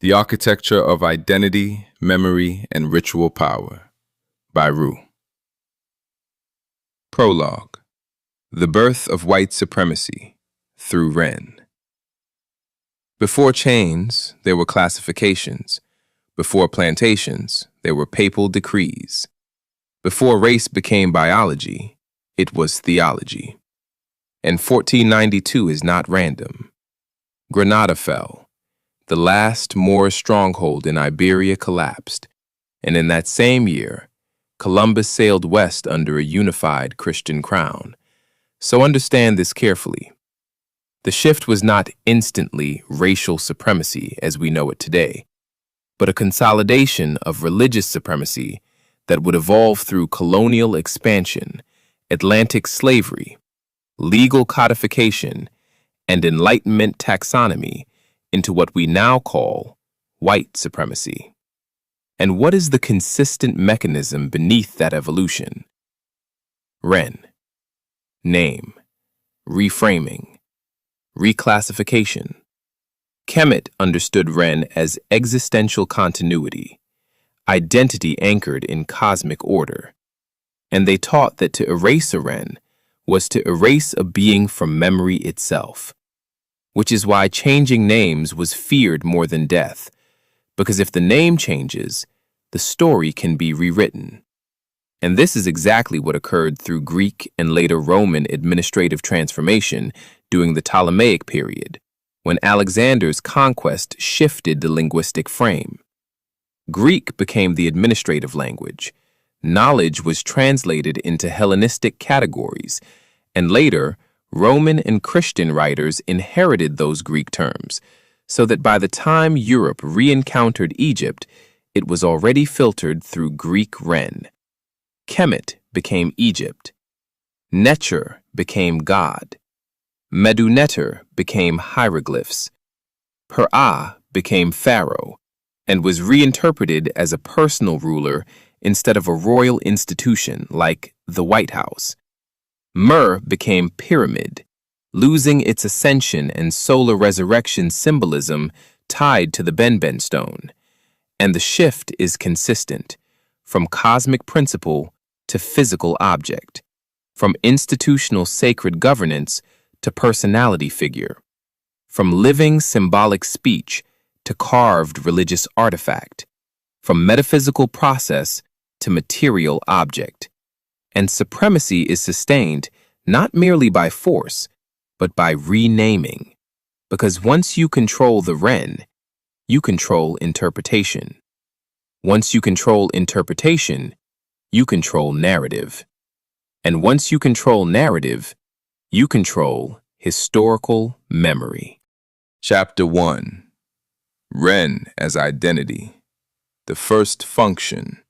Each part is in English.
The Architecture of Identity, Memory, and Ritual Power by Ru. Prologue. The Birth of White Supremacy through REN. Before chains, there were classifications. Before plantations, there were papal decrees. Before race became biology, it was theology. And 1492 is not random. Granada fell. The last Moorish stronghold in Iberia collapsed, and in that same year, Columbus sailed west under a unified Christian crown. So understand this carefully. The shift was not instantly racial supremacy as we know it today, but a consolidation of religious supremacy that would evolve through colonial expansion, Atlantic slavery, legal codification, and Enlightenment taxonomy into what we now call white supremacy. And what is the consistent mechanism beneath that evolution? REN. Name. Reframing. Reclassification. Kemet understood REN as existential continuity, identity anchored in cosmic order. And they taught that to erase a REN was to erase a being from memory itself. Which is why changing names was feared more than death, because if the name changes, the story can be rewritten. And this is exactly what occurred through Greek and later Roman administrative transformation during the Ptolemaic period, when Alexander's conquest shifted the linguistic frame. Greek became the administrative language. Knowledge was translated into Hellenistic categories, and later, Roman and Christian writers inherited those Greek terms, so that by the time Europe re-encountered Egypt, it was already filtered through Greek REN. Kemet became Egypt. Necher became God. Medu-Neter became hieroglyphs. Per-Ah became Pharaoh, and was reinterpreted as a personal ruler instead of a royal institution like the White House. Mer became pyramid, losing its ascension and solar resurrection symbolism tied to the Benben stone. And the shift is consistent, from cosmic principle to physical object, from institutional sacred governance to personality figure, from living symbolic speech to carved religious artifact, from metaphysical process to material object. And supremacy is sustained not merely by force, but by renaming. Because once you control the REN, you control interpretation. Once you control interpretation, you control narrative. And once you control narrative, you control historical memory. Chapter 1. REN as Identity. The First Function.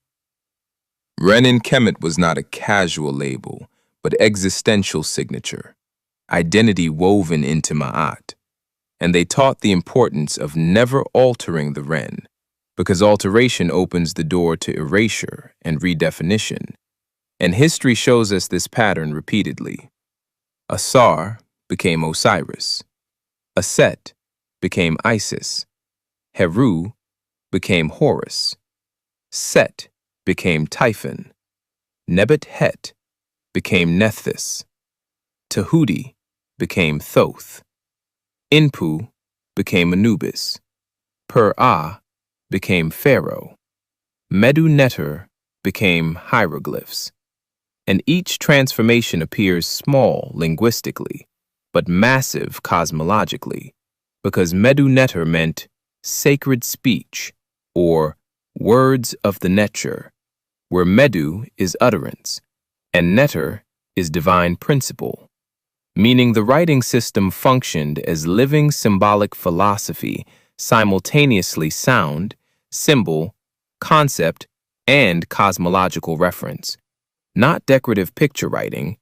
REN in Kemet was not a casual label, but existential signature, identity woven into Ma'at. And they taught the importance of never altering the REN, because alteration opens the door to erasure and redefinition. And history shows us this pattern repeatedly. Asar became Osiris. Aset became Isis. Heru became Horus. Set became Typhon. Nebet-Het became Nephthys. Tahuti became Thoth. Inpu became Anubis. Per-Ah became Pharaoh. Medu-Neter became hieroglyphs. And each transformation appears small linguistically, but massive cosmologically, because Medu-Neter meant sacred speech, or words of the Necher, where Medu is utterance, and Neter is divine principle, meaning the writing system functioned as living symbolic philosophy, simultaneously sound, symbol, concept, and cosmological reference. Not decorative picture writing,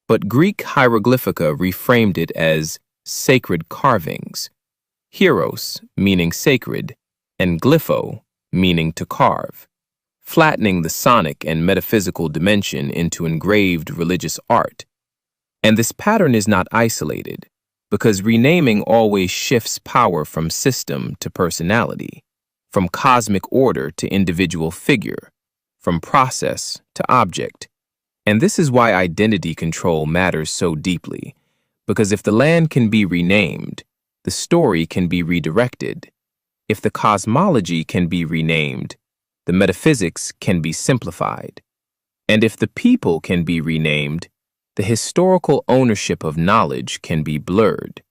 but Greek hieroglyphica reframed it as sacred carvings, hieros meaning sacred, and glypho meaning to carve, flattening the sonic and metaphysical dimension into engraved religious art. And this pattern is not isolated, because renaming always shifts power from system to personality. from cosmic order to individual figure, from process to object. And this is why identity control matters so deeply, because if the land can be renamed, the story can be redirected. If the cosmology can be renamed, the metaphysics can be simplified. And if the people can be renamed, the historical ownership of knowledge can be blurred.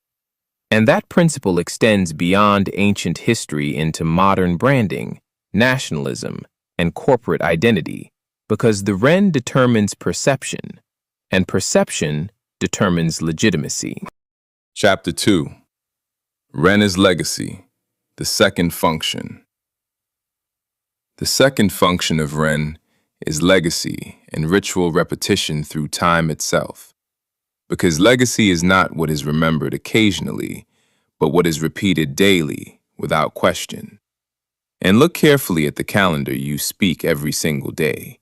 And that principle extends beyond ancient history into modern branding, nationalism, and corporate identity, because the REN determines perception, and perception determines legitimacy. Chapter 2. REN is Legacy, the second function. The second function of REN is legacy and ritual repetition through time itself, because legacy is not what is remembered occasionally, but what is repeated daily without question. And look carefully at the calendar you speak every single day.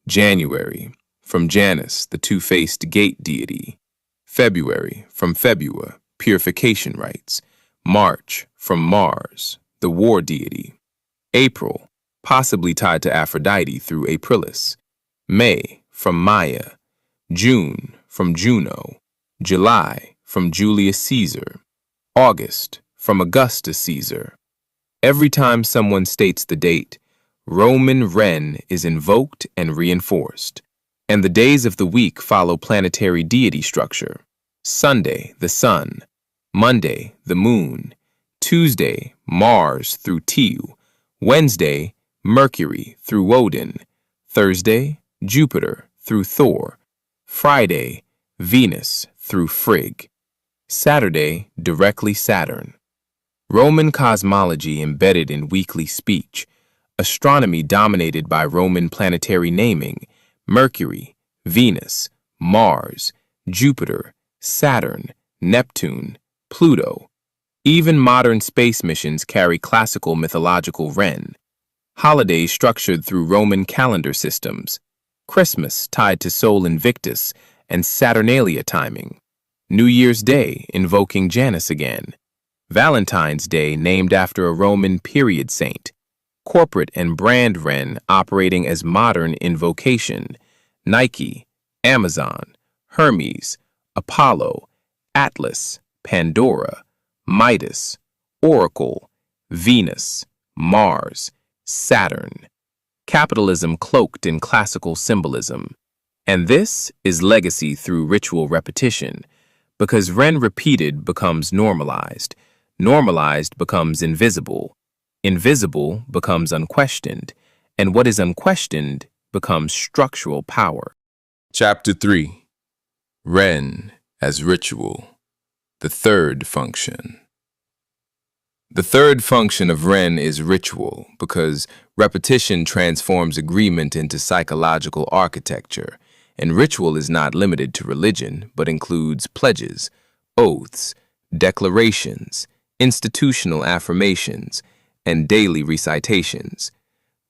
January, from Janus, the two-faced gate deity. February, from Febua, purification rites. March, from Mars, the war deity. April, possibly tied to Aphrodite through Aprilis. May, from Maya. June, from Juno. July, from Julius Caesar. August, from Augustus Caesar. Every time someone states the date, Roman REN is invoked and reinforced, and the days of the week follow planetary deity structure. Sunday, the sun. Monday, the moon. Tuesday, Mars through Tiu. Wednesday, Mercury through Woden. Thursday, Jupiter through Thor. Friday, Venus through Frigg. Saturday, directly Saturn. Roman cosmology embedded in weekly speech. Astronomy dominated by Roman planetary naming. Mercury, Venus, Mars, Jupiter, Saturn, Neptune, Pluto. Even modern space missions carry classical mythological REN. Holidays structured through Roman calendar systems. Christmas tied to Sol Invictus and Saturnalia timing. New Year's Day invoking Janus again. Valentine's Day named after a Roman period saint. Corporate and brand REN operating as modern invocation. Nike, Amazon, Hermes, Apollo, Atlas, Pandora, Midas, Oracle, Venus, Mars, Saturn. Capitalism cloaked in classical symbolism. And this is legacy through ritual repetition, because REN repeated becomes normalized. Normalized becomes invisible. Invisible becomes unquestioned. And what is unquestioned becomes structural power. Chapter 3. REN as Ritual, the third function. The third function of REN is ritual, because repetition transforms agreement into psychological architecture, and ritual is not limited to religion, but includes pledges, oaths, declarations, institutional affirmations, and daily recitations.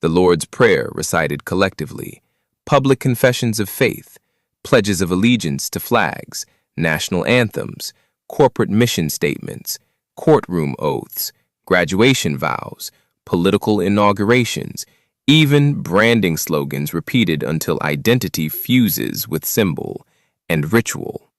The Lord's Prayer recited collectively, public confessions of faith, pledges of allegiance to flags, national anthems, corporate mission statements, courtroom oaths, graduation vows, political inaugurations, even branding slogans repeated until identity fuses with symbol and ritual.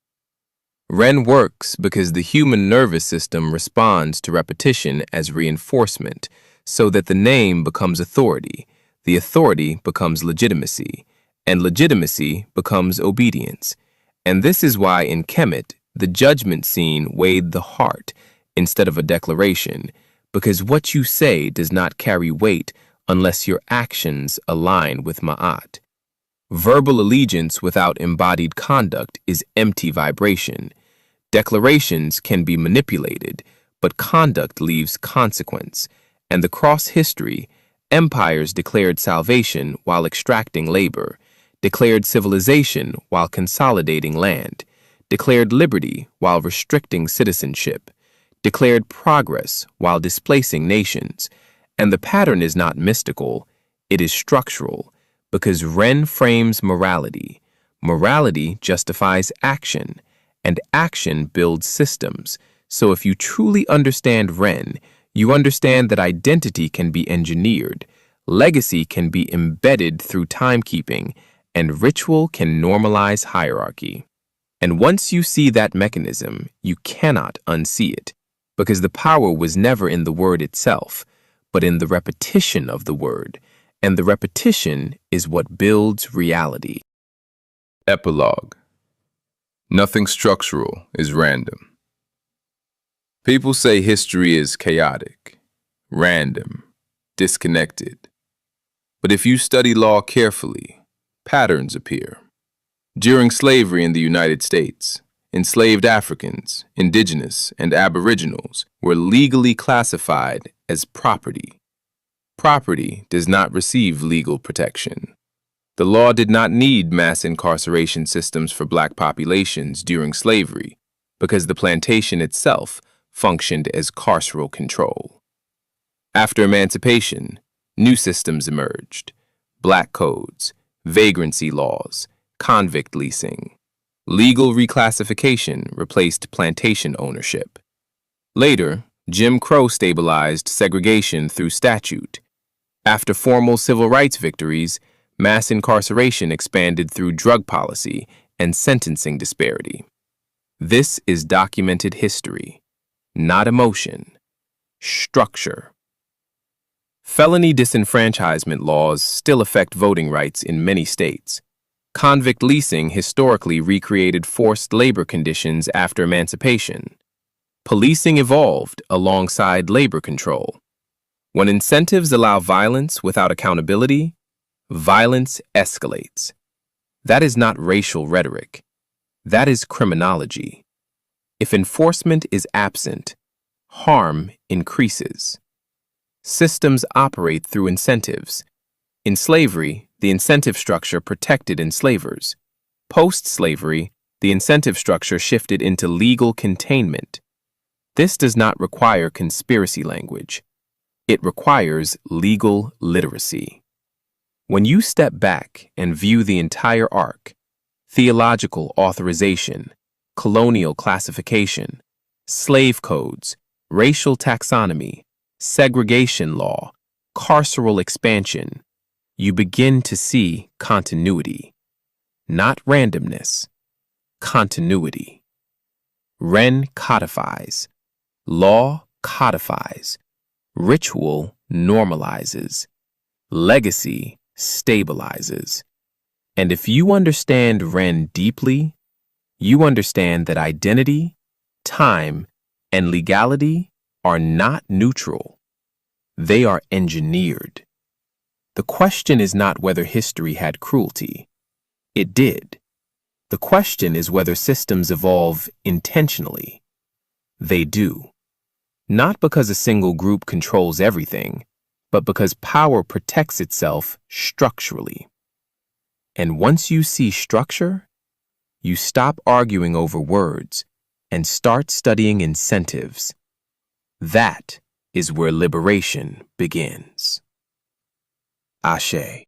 REN works because the human nervous system responds to repetition as reinforcement, so that the name becomes authority, the authority becomes legitimacy, and legitimacy becomes obedience. And this is why in Kemet, the judgment scene weighed the heart instead of a declaration, because what you say does not carry weight unless your actions align with Ma'at. Verbal allegiance without embodied conduct is empty vibration. Declarations can be manipulated, but conduct leaves consequence. And across history, empires declared salvation while extracting labor, declared civilization while consolidating land, declared liberty while restricting citizenship, declared progress while displacing nations. And the pattern is not mystical, it is structural, because REN frames morality. Morality justifies action, and action builds systems. So if you truly understand REN, You understand that identity can be engineered, legacy can be embedded through timekeeping, and ritual can normalize hierarchy. And once you see that mechanism, you cannot unsee it, because the power was never in the word itself, but in the repetition of the word, and the repetition is what builds reality. Epilogue. Nothing structural is random. People say history is chaotic, random, disconnected. But if you study law carefully, patterns appear. During slavery in the United States, enslaved Africans, indigenous, and aboriginals were legally classified as property. Property does not receive legal protection. The law did not need mass incarceration systems for black populations during slavery because the plantation itself functioned as carceral control. After emancipation, new systems emerged: black codes, vagrancy laws, convict leasing. Legal reclassification replaced plantation ownership. Later, Jim Crow stabilized segregation through statute. After formal civil rights victories, mass incarceration expanded through drug policy and sentencing disparity. This is documented history, not emotion, structure. Felony disenfranchisement laws still affect voting rights in many states. Convict leasing historically recreated forced labor conditions after emancipation. Policing evolved alongside labor control. When incentives allow violence without accountability, violence escalates. That is not racial rhetoric. That is criminology. If enforcement is absent, harm increases. Systems operate through incentives. In slavery, the incentive structure protected enslavers. Post-slavery, the incentive structure shifted into legal containment. This does not require conspiracy language. It requires legal literacy. When you step back and view the entire arc, theological authorization, colonial classification, slave codes, racial taxonomy, segregation law, carceral expansion, you begin to see continuity. Not randomness, continuity. REN codifies, law codifies, ritual normalizes, legacy stabilizes. And if you understand REN deeply, you understand that identity, time, and legality are not neutral. They are engineered. The question is not whether history had cruelty. It did. The question is whether systems evolve intentionally. They do. Not because a single group controls everything, but because power protects itself structurally. And once you see structure, you stop arguing over words and start studying incentives. That is where liberation begins. Ashe.